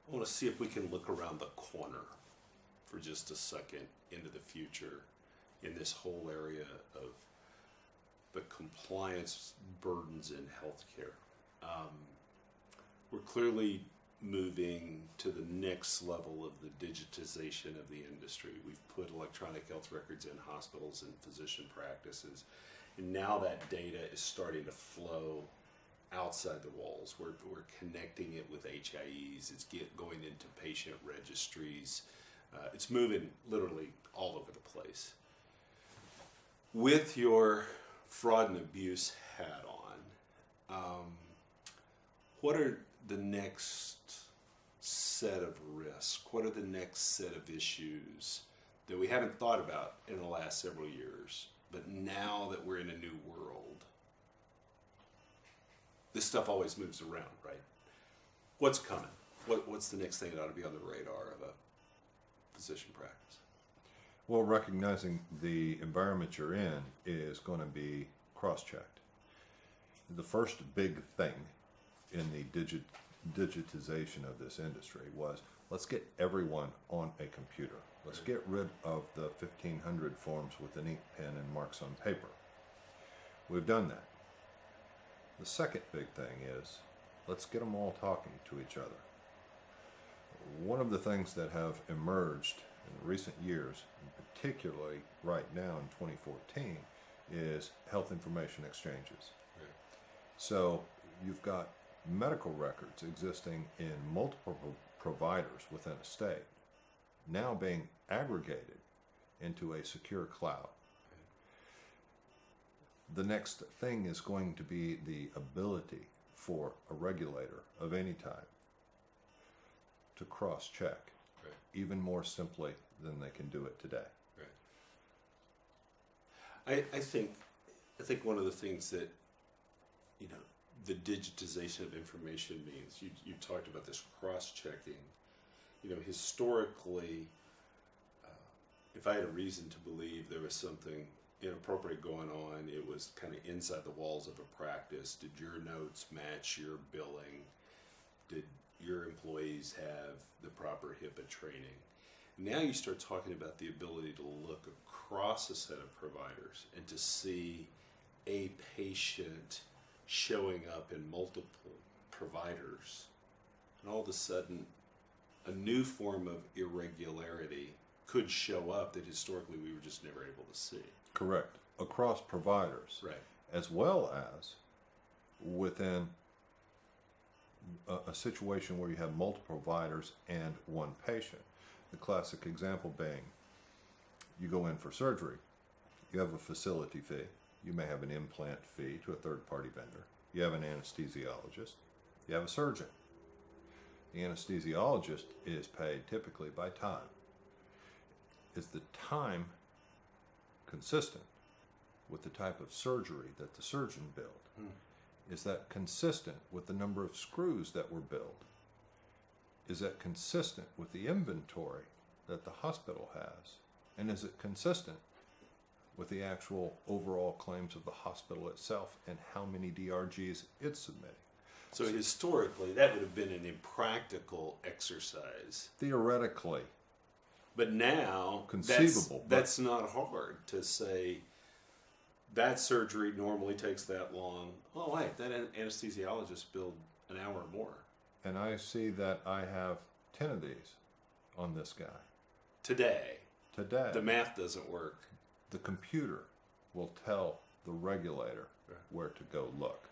I want to see if we can look around the corner for just a second into the future in this whole area of the compliance burdens in healthcare. We're clearly moving to the next level of the digitization of the industry. We've put electronic health records in hospitals and physician practices, and now that data is starting to flow outside the walls. We're connecting it with HIEs. It's going into patient registries. It's moving literally all over the place. With your fraud and abuse hat on, what are the next set of risks? What are the next set of issues that we haven't thought about in the last several years, but now that we're in a new world, this stuff always moves around, right? What's coming? What's the next thing that ought to be on the radar of a physician practice? Well, recognizing the environment you're in is going to be cross-checked. The first big thing in the digitization of this industry was, let's get everyone on a computer. Let's get rid of the 1,500 forms with an ink pen and marks on paper. We've done that. The second big thing is, let's get them all talking to each other. One of the things that have emerged in recent years, and particularly right now in 2014, is health information exchanges. Right. So you've got medical records existing in multiple providers within a state, now being aggregated into a secure cloud. The next thing is going to be the ability for a regulator of any type to cross-check, Right. even more simply than they can do it today. Right. I think one of the things that, the digitization of information means, you talked about this cross-checking. Historically, if I had a reason to believe there was something inappropriate going on, it was kind of inside the walls of a practice. Did your notes match your billing? Did your employees have the proper HIPAA training? Now you start talking about the ability to look across a set of providers and to see a patient showing up in multiple providers. And all of a sudden, a new form of irregularity could show up that historically we were just never able to see. Correct. Across providers. Right. As well as within a situation where you have multiple providers and one patient. The classic example being, you go in for surgery, you have a facility fee, you may have an implant fee to a third-party vendor, you have an anesthesiologist, you have a surgeon. The anesthesiologist is paid typically by time. Is the time consistent with the type of surgery that the surgeon billed? Is that consistent with the number of screws that were billed? Is that consistent with the inventory that the hospital has? And is it consistent with the actual overall claims of the hospital itself and how many DRGs it's submitting? So historically, that would have been an impractical exercise. Theoretically. But now, Conceivable, that's not hard to say. That surgery normally takes that long. Oh, wait, that anesthesiologist billed an hour more. And I see that I have 10 of these on this guy. Today. Today. The math doesn't work. The computer will tell the regulator where to go look.